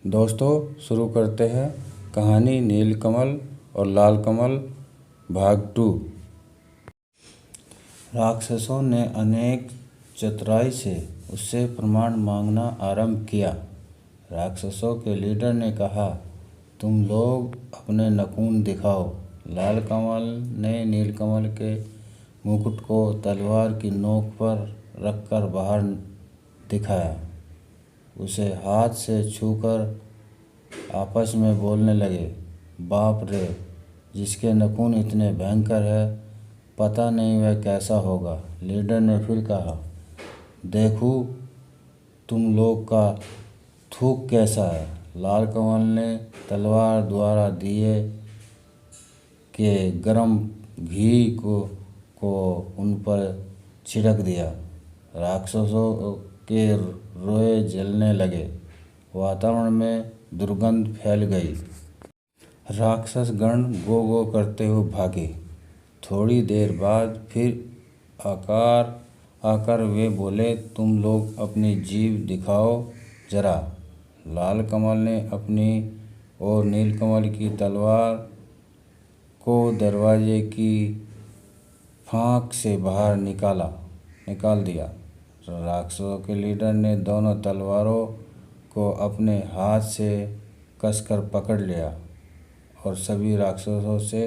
दोस्तों, शुरू करते हैं कहानी नीलकमल और लालकमल भाग 2। राक्षसों ने अनेक चतुराई से उससे प्रमाण मांगना आरंभ किया। राक्षसों के लीडर ने कहा, तुम लोग अपने नखून दिखाओ। लालकमल ने नीलकमल के मुकुट को तलवार की नोक पर रखकर बाहर दिखाया। उसे हाथ से छूकर आपस में बोलने लगे, बाप रे, जिसके नखून इतने भयंकर है, पता नहीं वह कैसा होगा। लीडर ने फिर कहा, देखो तुम लोग का थूक कैसा है। लालकमल ने तलवार द्वारा दिए के गरम घी को उन पर छिड़क दिया। राक्षसों के रोए जलने लगे। वातावरण में दुर्गंध फैल गई। राक्षस गण गो गो करते हुए भागे। थोड़ी देर बाद फिर आकर वे बोले, तुम लोग अपनी जीभ दिखाओ जरा। लालकमल ने अपनी और नीलकमल की तलवार को दरवाजे की फाँक से बाहर निकाल दिया। राक्षसों के लीडर ने दोनों तलवारों को अपने हाथ से कसकर पकड़ लिया और सभी राक्षसों से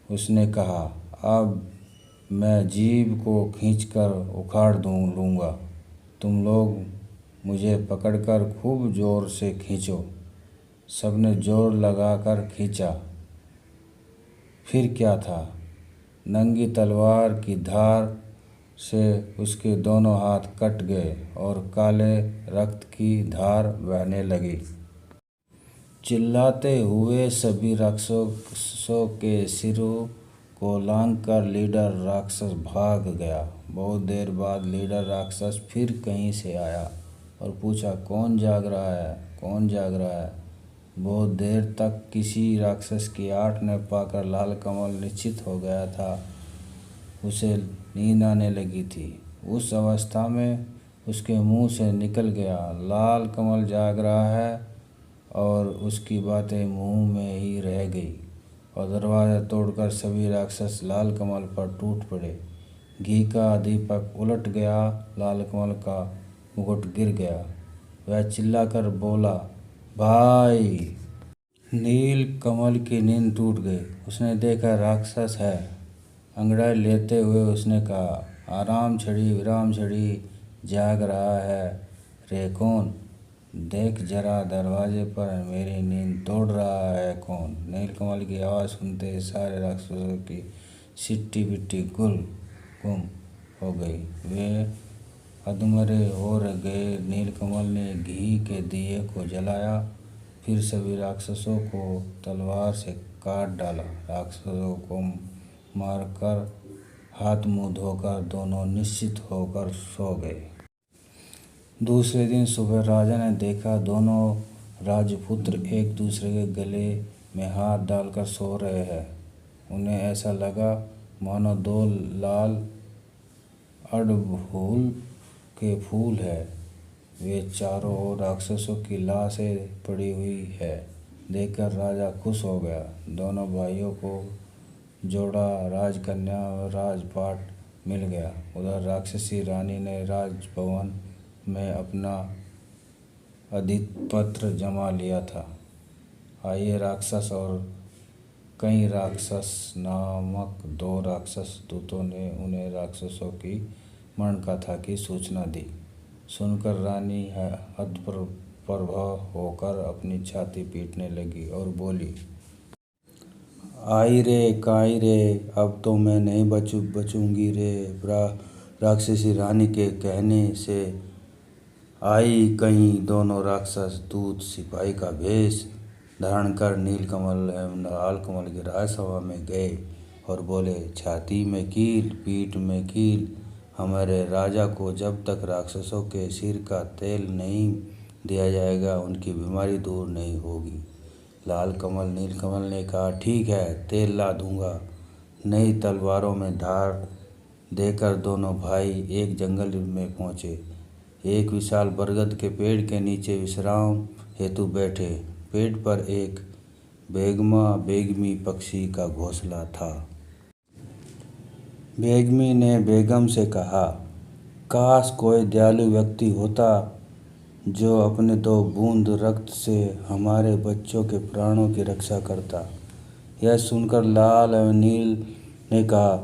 उसने कहा, अब मैं जीभ को खींचकर उखाड़ लूँगा। तुम लोग मुझे पकड़कर खूब जोर से खींचो। सबने जोर लगाकर खींचा। फिर क्या था, नंगी तलवार की धार से उसके दोनों हाथ कट गए और काले रक्त की धार बहने लगी। चिल्लाते हुए सभी राक्षसों के सिरों को लांघकर लीडर राक्षस भाग गया। बहुत देर बाद लीडर राक्षस फिर कहीं से आया और पूछा, कौन जाग रहा है, कौन जाग रहा है। बहुत देर तक किसी राक्षस की आट न पाकर लालकमल निश्चित हो गया था उसे नींद आने लगी थी। उस अवस्था में उसके मुंह से निकल गया, लालकमल जाग रहा है, और उसकी बातें मुंह में ही रह गई और दरवाज़ा तोड़कर सभी राक्षस लालकमल पर टूट पड़े। घी का दीपक उलट गया, लालकमल का मुकुट गिर गया। वह चिल्लाकर बोला, भाई। नीलकमल की नींद टूट गई। उसने देखा राक्षस है। अंगड़ाई लेते हुए उसने कहा, आराम छड़ी विराम छड़ी, जाग रहा है रे कौन? देख जरा दरवाजे पर मेरी नींद तोड़ रहा है कौन? नीलकमल की आवाज़ सुनते सारे राक्षसों की सिट्टी बिट्टी गुम हो गई। वे अधमरे हो गए। नीलकमल ने घी के दिए को जलाया, फिर सभी राक्षसों को तलवार से काट डाला। राक्षसों को मारकर हाथ मुंह धोकर दोनों निश्चित होकर सो गए। दूसरे दिन सुबह राजा ने देखा दोनों राजपुत्र एक दूसरे के गले में हाथ डालकर सो रहे हैं। उन्हें ऐसा लगा मानो दो लाल अड़हुल के फूल है। वे चारों ओर राक्षसों की लाशें पड़ी हुई है। देखकर राजा खुश हो गया। दोनों भाइयों को जोड़ा राजकन्या और राजपाट मिल गया। उधर राक्षसी रानी ने राजभवन में अपना अधिपत्र जमा लिया था। आइए राक्षस और कई राक्षस नामक दो राक्षस दूतों ने उन्हें राक्षसों की मरण कथा की सूचना दी। सुनकर रानी हतप्रभ होकर अपनी छाती पीटने लगी और बोली, आई रे काई रे, अब तो मैं नहीं बचूंगी रे। राक्षसी रानी के कहने से आई कहीं दोनों राक्षस दूत सिपाही का भेष धारण कर नीलकमल एवं लालकमल की राजसभा में गए और बोले, छाती में कील पीठ में कील, हमारे राजा को जब तक राक्षसों के सिर का तेल नहीं दिया जाएगा उनकी बीमारी दूर नहीं होगी। नीलकमल ने कहा, ठीक है, तेल ला दूंगा। नई तलवारों में धार देकर दोनों भाई एक जंगल में पहुँचे। एक विशाल बरगद के पेड़ के नीचे विश्राम हेतु बैठे। पेड़ पर एक बेगमी पक्षी का घोंसला था। बेगमी ने बेगम से कहा, काश कोई दयालु व्यक्ति होता जो अपने 2 बूंद रक्त से हमारे बच्चों के प्राणों की रक्षा करता। यह सुनकर लाल और नील ने कहा,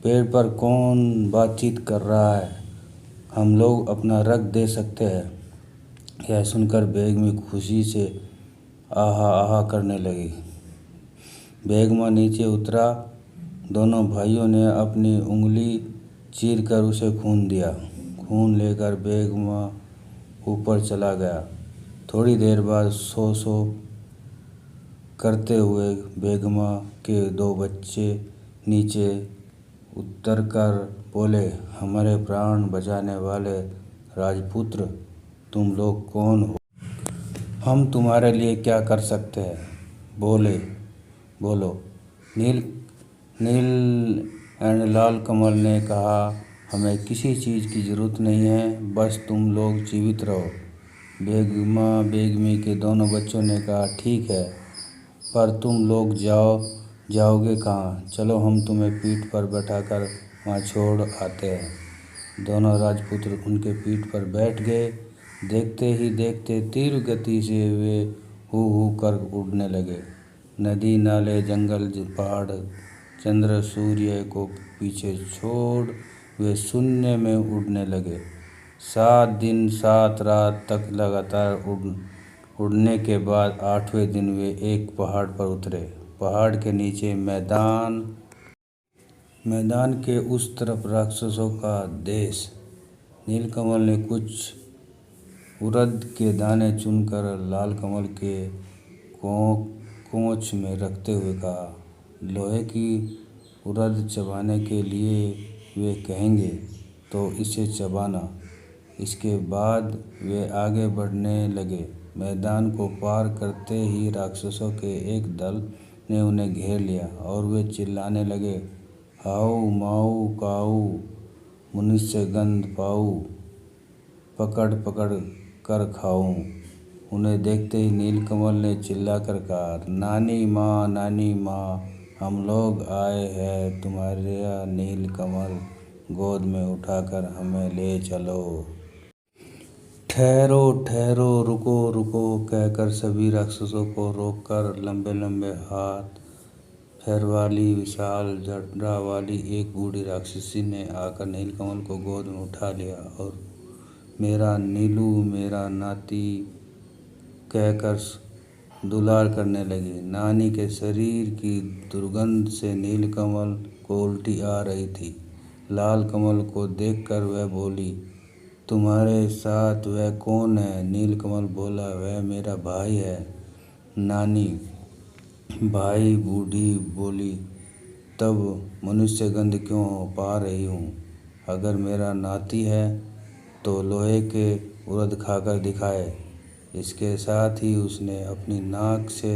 पेड़ पर कौन बातचीत कर रहा है, हम लोग अपना रक्त दे सकते हैं। यह सुनकर बेगमी खुशी से आहा आहा करने लगी। बेगमा नीचे उतरा। दोनों भाइयों ने अपनी उंगली चीरकर उसे खून दिया। खून लेकर बेगमा ऊपर चला गया। थोड़ी देर बाद सो सो करते हुए बेगमा के 2 बच्चे नीचे उतरकर बोले, हमारे प्राण बचाने वाले राजपुत्र, तुम लोग कौन हो? हम तुम्हारे लिए क्या कर सकते हैं? बोलो। नील एंड लाल कमल ने कहा, हमें किसी चीज़ की ज़रूरत नहीं है, बस तुम लोग जीवित रहो। बेगमी के दोनों बच्चों ने कहा, ठीक है, पर तुम लोग जाओगे कहाँ? चलो हम तुम्हें पीठ पर बैठाकर वहाँ छोड़ आते हैं। दोनों राजपुत्र उनके पीठ पर बैठ गए। देखते ही देखते तीव्र गति से वे हू हू कर उड़ने लगे। नदी, नाले, जंगल, पहाड़, चंद्र, सूर्य को पीछे छोड़ वे शून्य में उड़ने लगे। 7 दिन 7 रात तक लगातार उड़ने के बाद 8वें दिन वे एक पहाड़ पर उतरे। पहाड़ के नीचे मैदान के उस तरफ राक्षसों का देश। नीलकमल ने कुछ उड़द के दाने चुनकर लाल कमल के कोंच में रखते हुए कहा, लोहे की उड़द चबाने के लिए वे कहेंगे तो इसे चबाना। इसके बाद वे आगे बढ़ने लगे। मैदान को पार करते ही राक्षसों के एक दल ने उन्हें घेर लिया और वे चिल्लाने लगे, हाउ माऊ काऊ, मनुष्य गंध पाऊ, पकड़ पकड़ कर खाऊं। उन्हें देखते ही नीलकमल ने चिल्लाकर कहा, नानी माँ, हम लोग आए हैं, तुम्हारा नीलकमल गोद में उठाकर हमें ले चलो। ठहरो, रुको कहकर सभी राक्षसों को रोककर लंबे लंबे हाथ पैर वाली विशाल जटा वाली एक बूढ़ी राक्षसी ने आकर नीलकमल को गोद में उठा लिया और मेरा नीलू, मेरा नाती कहकर दुलार करने लगी। नानी के शरीर की दुर्गंध से नीलकमल को उल्टी आ रही थी। लाल कमल को देखकर वह बोली, तुम्हारे साथ वह कौन है? नीलकमल बोला, वह मेरा भाई है नानी। भाई? बूढ़ी बोली, तब मनुष्य गंध क्यों पा रही हूँ? अगर मेरा नाती है तो लोहे के उड़द खाकर दिखाए। इसके साथ ही उसने अपनी नाक से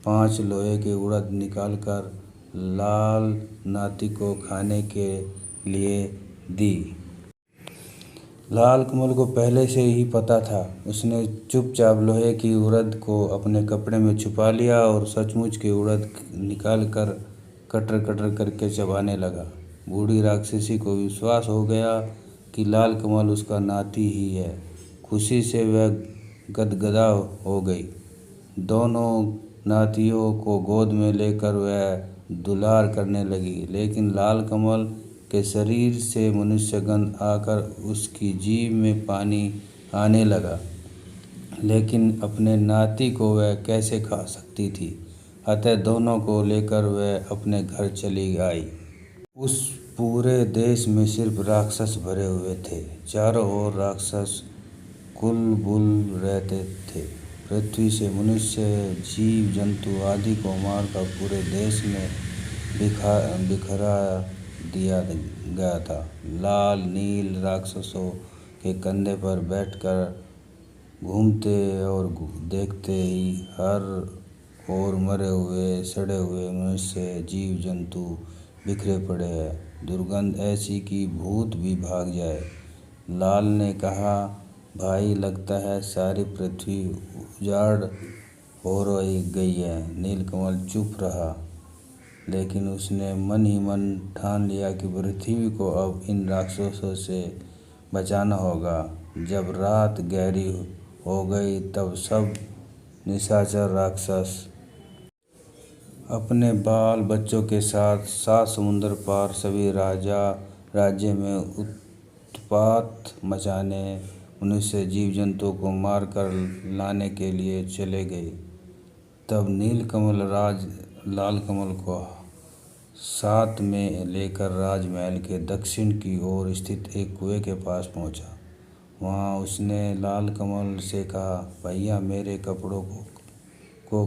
5 लोहे के उड़द निकालकर लाल नाती को खाने के लिए दी। लाल कमल को पहले से ही पता था। उसने चुपचाप लोहे की उड़द को अपने कपड़े में छुपा लिया और सचमुच के उड़द निकालकर कटर कटर करके चबाने लगा। बूढ़ी राक्षसी को विश्वास हो गया कि लाल कमल उसका नाती ही है। खुशी से वह गदगदा हो गई। दोनों नातियों को गोद में लेकर वह दुलार करने लगी, लेकिन लाल कमल के शरीर से मनुष्य गंध आकर उसकी जीभ में पानी आने लगा, लेकिन अपने नाती को वह कैसे खा सकती थी। अतः दोनों को लेकर वह अपने घर चली आई। उस पूरे देश में सिर्फ राक्षस भरे हुए थे। चारों ओर राक्षस कुलबुल रहते थे। पृथ्वी से मनुष्य, जीव जंतु आदि को मारकर पूरे देश में बिखरा दिया गया था। लाल नील राक्षसों के कंधे पर बैठकर घूमते और देखते ही हर ओर मरे हुए सड़े हुए मनुष्य, जीव जंतु बिखरे पड़े हैं। दुर्गंध ऐसी कि भूत भी भाग जाए। लाल ने कहा, भाई, लगता है सारी पृथ्वी उजाड़ हो रही गई है। नीलकमल चुप रहा, लेकिन उसने मन ही मन ठान लिया कि पृथ्वी को अब इन राक्षसों से बचाना होगा। जब रात गहरी हो गई तब सब निशाचर राक्षस अपने बाल बच्चों के साथ 7 समुंदर पार सभी राज्य में उत्पात मचाने, मनुष्य जीव जंतुओं को मार कर लाने के लिए चले गए। तब नीलकमल लाल कमल को साथ में लेकर राजमहल के दक्षिण की ओर स्थित एक कुएं के पास पहुंचा। वहां उसने लाल कमल से कहा, भैया मेरे कपड़ों को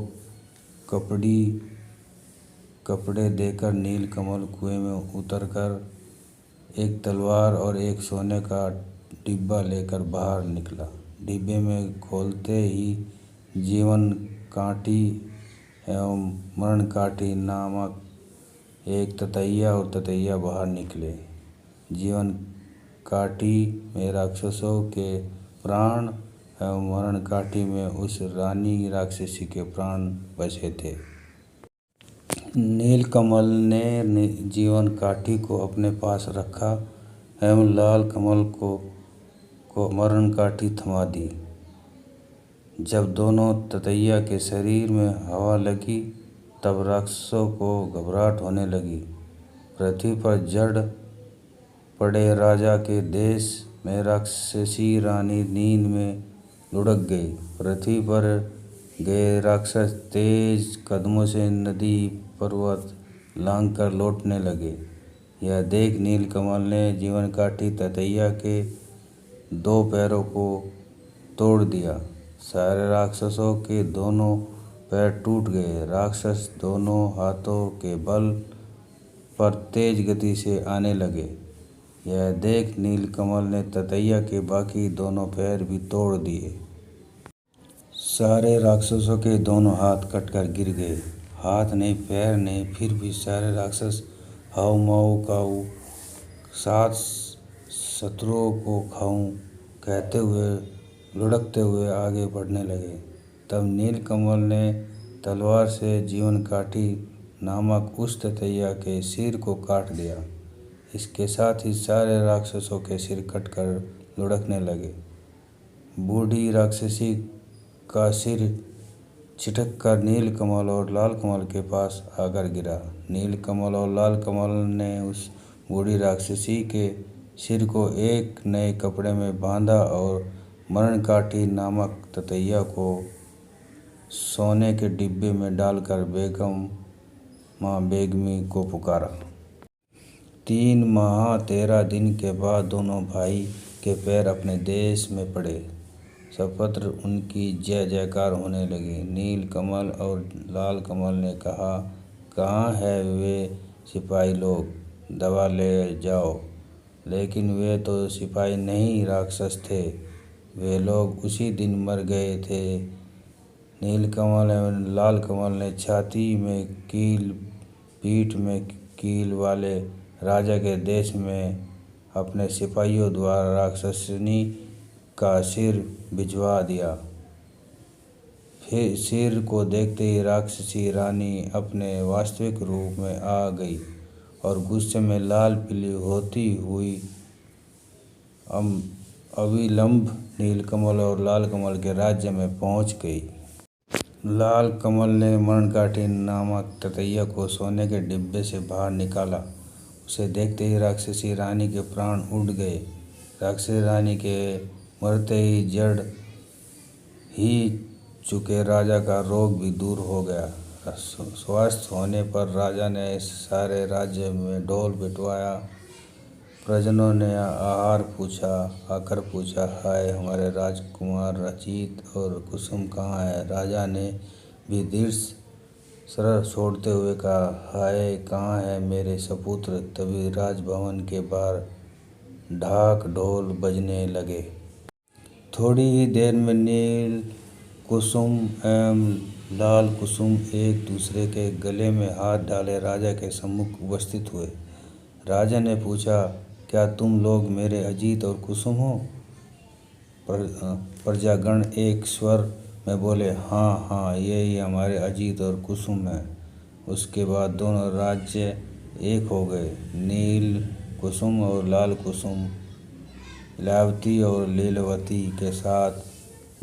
कपड़े देकर नीलकमल कुएं में उतरकर एक तलवार और एक सोने का डिब्बा लेकर बाहर निकला। डिब्बे में खोलते ही जीवन काठी एवं मरण काठी नामक एक ततैया और ततैया बाहर निकले। जीवन काठी में राक्षसों के प्राण एवं मरण काठी में उस रानी राक्षसी के प्राण बचे थे। नीलकमल ने जीवन काठी को अपने पास रखा एवं लाल कमल को मरण काठी थमा दी। जब दोनों ततैया के शरीर में हवा लगी तब राक्षसों को घबराहट होने लगी। पृथ्वी पर जड़ पड़े राजा के देश में राक्षसी रानी नींद में लुढ़क गई। पृथ्वी पर गए राक्षस तेज कदमों से नदी पर्वत लांघकर लौटने लगे। यह देख नीलकमल ने जीवन काठी ततैया के 2 पैरों को तोड़ दिया। सारे राक्षसों के दोनों पैर टूट गए। राक्षस दोनों हाथों के बल पर तेज गति से आने लगे। यह देख नीलकमल ने ततैया के बाकी दोनों पैर भी तोड़ दिए। सारे राक्षसों के दोनों हाथ कटकर गिर गए। हाथ नहीं, पैर नहीं, फिर भी सारे राक्षस हाउ माऊ काऊ 7 शत्रुओं को खाऊं कहते हुए लुढ़कते हुए आगे बढ़ने लगे। तब नीलकमल ने तलवार से जीवन काठी नामक उस ततैया के सिर को काट दिया। इसके साथ ही सारे राक्षसों के सिर कटकर लुढ़कने लगे। बूढ़ी राक्षसी का सिर छिटक कर नीलकमल और लाल कमल के पास आकर गिरा। नीलकमल और लाल कमल ने उस बूढ़ी राक्षसी के सिर को एक नए कपड़े में बांधा और मरण काठी नामक ततैया को सोने के डिब्बे में डालकर बेगम माँ बेगमी को पुकारा। 3 माह 13 दिन के बाद दोनों भाई के पैर अपने देश में पड़े। सर्वत्र उनकी जय जयकार होने लगी। नीलकमल और लाल कमल ने कहा, कहाँ है वे सिपाही लोग, दवा ले जाओ। लेकिन वे तो सिपाही नहीं राक्षस थे, वे लोग उसी दिन मर गए थे। नीलकमल एवं लाल कमल ने छाती में कील, पीठ में कील वाले राजा के देश में अपने सिपाहियों द्वारा राक्षसनी का सिर भिजवा दिया। फिर सिर को देखते ही राक्षसी रानी अपने वास्तविक रूप में आ गई और गुस्से में लाल पीली होती हुई अविलंब नीलकमल और लाल कमल के राज्य में पहुंच गई। लाल कमल ने मरणकाठी नामक ततैया को सोने के डिब्बे से बाहर निकाला। उसे देखते ही राक्षसी रानी के प्राण उड़ गए। राक्षसी रानी के मरते ही जड़ ही चुके राजा का रोग भी दूर हो गया। स्वस्थ होने पर राजा ने सारे राज्य में ढोल पिटवाया। प्रजनों ने आकर पूछा, हाय हमारे राजकुमार अजीत और कुसुम कहाँ है। राजा ने भी दीर्घ सर छोड़ते हुए कहा, हाय कहाँ है मेरे सपुत्र। तभी राजभवन के बाहर ढाक ढोल बजने लगे। थोड़ी ही देर में नील कुसुम एवं लाल कुसुम एक दूसरे के गले में हाथ डाले राजा के सम्मुख उपस्थित हुए। राजा ने पूछा, क्या तुम लोग मेरे अजीत और कुसुम हो। प्रजागण एक स्वर में बोले, हाँ हाँ, यही हमारे अजीत और कुसुम है। उसके बाद दोनों राज्य एक हो गए। नील कुसुम और लाल कुसुम लीलावती और लीलावती के साथ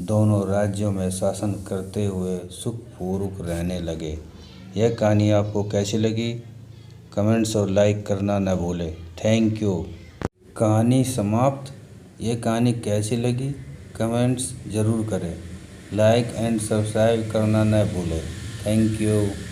दोनों राज्यों में शासन करते हुए सुखपूर्वक रहने लगे। यह कहानी आपको कैसी लगी? कमेंट्स और लाइक करना न भूलें। Thank you. कहानी समाप्त। यह कहानी कैसी लगी? कमेंट्स ज़रूर करें। लाइक एंड सब्सक्राइब करना न भूलें। Thank you.